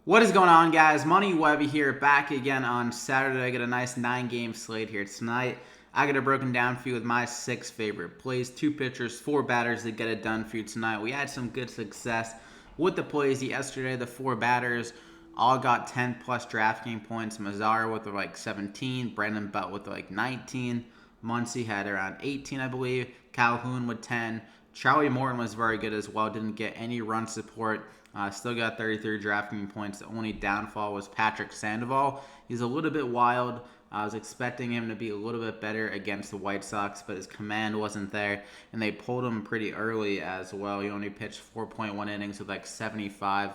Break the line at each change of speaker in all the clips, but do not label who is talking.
What is going on, guys? Money Webby here, back again on Saturday. I got a nice 9-game slate here tonight. I got it broken down for you with my 6 favorite plays. 2 pitchers, 4 batters that get it done for you tonight. We had some good success with the plays yesterday. The 4 batters all got 10 plus DraftKings points. Mazzara with like 17, Brandon Belt with like 19, Muncy had around 18, I believe, Calhoun with 10. Charlie Morton was very good as well, didn't get any run support. Still got 33 DraftKings points. The only downfall was Patrick Sandoval. He's a little bit wild. I was expecting him to be a little bit better against the White Sox, but his command wasn't there, and they pulled him pretty early as well. He only pitched 4.1 innings with like 75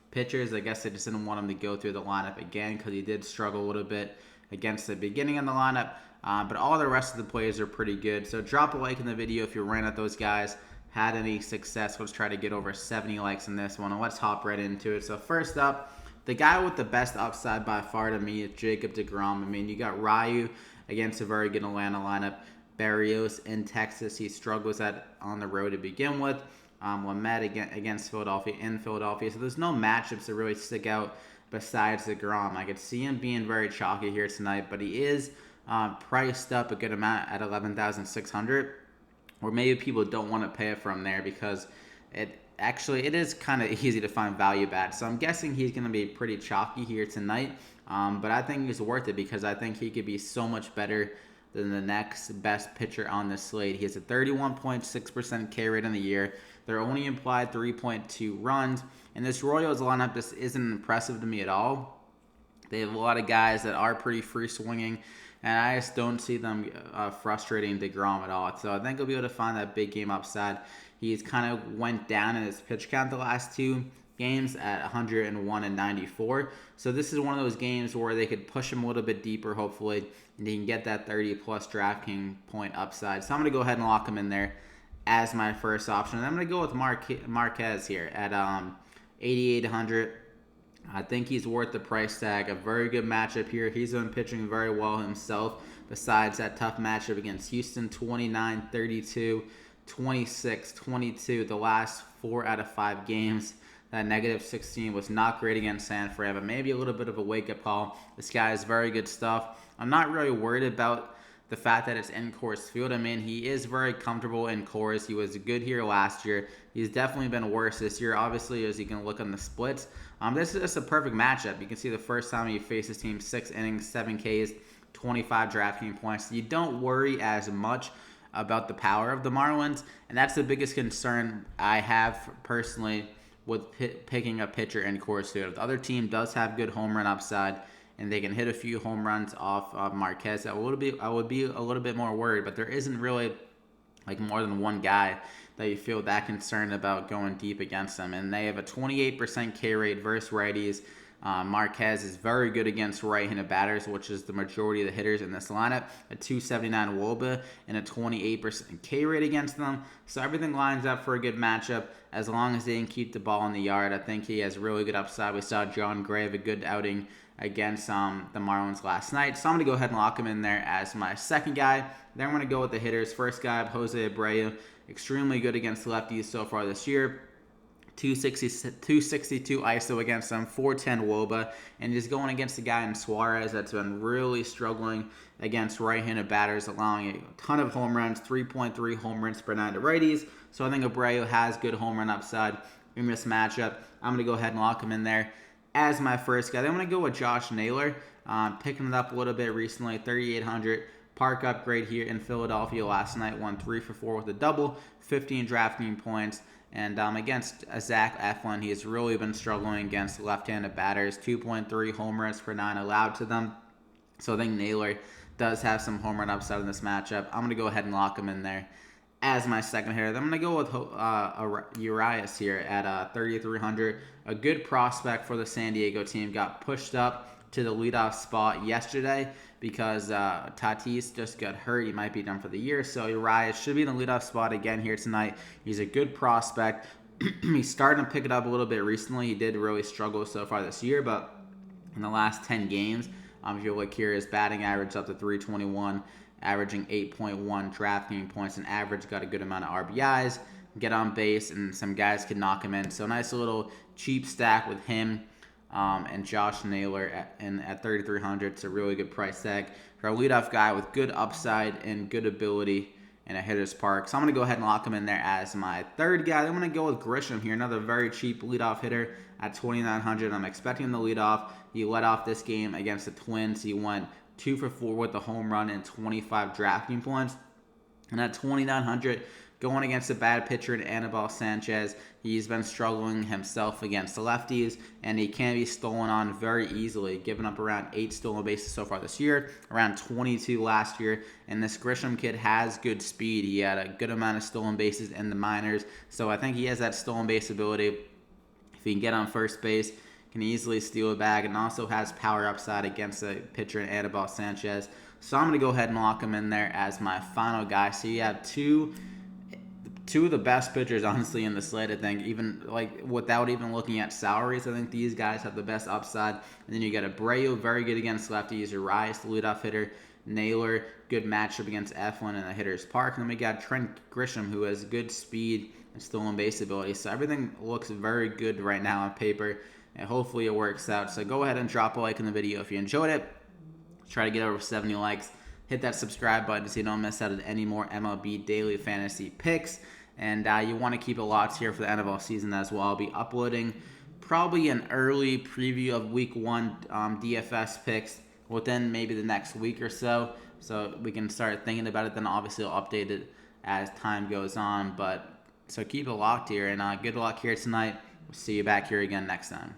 pitchers. I guess they just didn't want him to go through the lineup again because he did struggle a little bit against the beginning of the lineup. But all the rest of the plays are pretty good. So drop a like in the video if you ran at those guys. Had any success. Let's try to get over 70 likes in this one, and let's hop right into it. So first up, the guy with the best upside by far to me is Jacob deGrom. I mean, you got Ryu against a very good Atlanta lineup. Barrios in Texas, he struggles on the road to begin with. Lamet against Philadelphia in Philadelphia. So there's no matchups that really stick out besides deGrom. I could see him being very chalky here tonight, but he is priced up a good amount at 11,600. Or maybe people don't want to pay it from there because it is kind of easy to find value bats. So I'm guessing he's going to be pretty chalky here tonight. But I think he's worth it because I think he could be so much better than the next best pitcher on the slate. He has a 31.6% K rate in the year. They're only implied 3.2 runs. And this Royals lineup just isn't impressive to me at all. They have a lot of guys that are pretty free swinging, and I just don't see them frustrating deGrom at all. So I think he'll be able to find that big game upside. He's kind of went down in his pitch count the last 2 games at 101 and 94. So this is one of those games where they could push him a little bit deeper, hopefully, and he can get that 30-plus DraftKings point upside. So I'm going to go ahead and lock him in there as my first option. And I'm going to go with Marquez here at 8,800. I think he's worth the price tag. A very good matchup here. He's been pitching very well himself. Besides that tough matchup against Houston, 29, 32, 26, 22. The last 4 out of 5 games. That negative 16 was not great against San Fran, but maybe a little bit of a wake-up call. This guy is very good stuff. I'm not really worried about the fact that it's in Coors Field. I mean, he is very comfortable in Coors. He was good here last year. He's definitely been worse this year, obviously, as you can look on the splits. This is just a perfect matchup. You can see the first time he faced his team, 6 innings, 7 Ks, 25 DraftKings points. You don't worry as much about the power of the Marlins, and that's the biggest concern I have personally with picking a pitcher in Coors Field. If the other team does have good home run upside, and they can hit a few home runs off of Marquez, I would be a little bit more worried. But there isn't really like more than one guy that you feel that concerned about going deep against them. And they have a 28% K rate versus righties. Marquez is very good against right-handed batters, which is the majority of the hitters in this lineup. A 279 WOBA and a 28% K rate against them. So everything lines up for a good matchup as long as they can keep the ball in the yard. I think he has really good upside. We saw John Gray have a good outing against the Marlins last night. So I'm going to go ahead and lock him in there as my second guy. Then I'm going to go with the hitters. First guy, Jose Abreu. Extremely good against lefties so far this year. 262 ISO against them, 410 WOBA, and he's going against a guy in Suarez that's been really struggling against right-handed batters, allowing a ton of home runs, 3.3 home runs per 9 to righties. So I think Abreu has good home run upside in this matchup. I'm going to go ahead and lock him in there as my first guy. Then I'm going to go with Josh Naylor, picking it up a little bit recently, 3,800. Park upgrade here in Philadelphia last night, won 3 for 4 with a double, 15 DraftKings points. And against Zach Eflin, he has really been struggling against left-handed batters, 2.3 home runs per 9 allowed to them. So I think Naylor does have some home run upside in this matchup. I'm going to go ahead and lock him in there as my second hitter. Then I'm going to go with Urias here at 3,300. A good prospect for the San Diego team. Got pushed up to the leadoff spot yesterday because Tatis just got hurt. He might be done for the year. So Urias should be in the leadoff spot again here tonight. He's a good prospect. He's starting to pick it up a little bit recently. He did really struggle so far this year, but in the last 10 games, if you look here, his batting average up to 321, averaging 8.1 DraftKings points an average. Got a good amount of RBIs, get on base, and some guys can knock him in. So nice little cheap stack with him. and Josh Naylor at 3,300. It's a really good price tag for a leadoff guy with good upside and good ability in a hitter's park. So I'm going to go ahead and lock him in there as my third guy. I'm going to go with Grisham here, another very cheap leadoff hitter at 2,900. I'm expecting him to lead off. He led off this game against the Twins. He went 2 for 4 with a home run and 25 DraftKings points. And at 2,900, going against a bad pitcher in Anibal Sanchez, he's been struggling himself against the lefties, and he can be stolen on very easily, giving up around 8 stolen bases so far this year, around 22 last year. And this Grisham kid has good speed. He had a good amount of stolen bases in the minors, so I think he has that stolen base ability. If he can get on first base, can easily steal a bag, and also has power upside against a pitcher in Anibal Sanchez. So I'm going to go ahead and lock him in there as my final guy. So you have two of the best pitchers, honestly, in the slate. I think, even like without even looking at salaries, I think these guys have the best upside. And then you got Abreu, very good against lefties. Urias, the leadoff hitter. Naylor, good matchup against Eflin in the hitter's park. And then we got Trent Grisham, who has good speed and stolen base ability. So everything looks very good right now on paper, and hopefully it works out. So go ahead and drop a like in the video if you enjoyed it. Try to get over 70 likes. Hit that subscribe button so you don't miss out on any more MLB daily fantasy picks. And you want to keep it locked here for the NFL season as well. I'll be uploading probably an early preview of Week 1 DFS picks within maybe the next week or so we can start thinking about it. Then obviously I'll update it as time goes on. But so keep it locked here, and good luck here tonight. We'll see you back here again next time.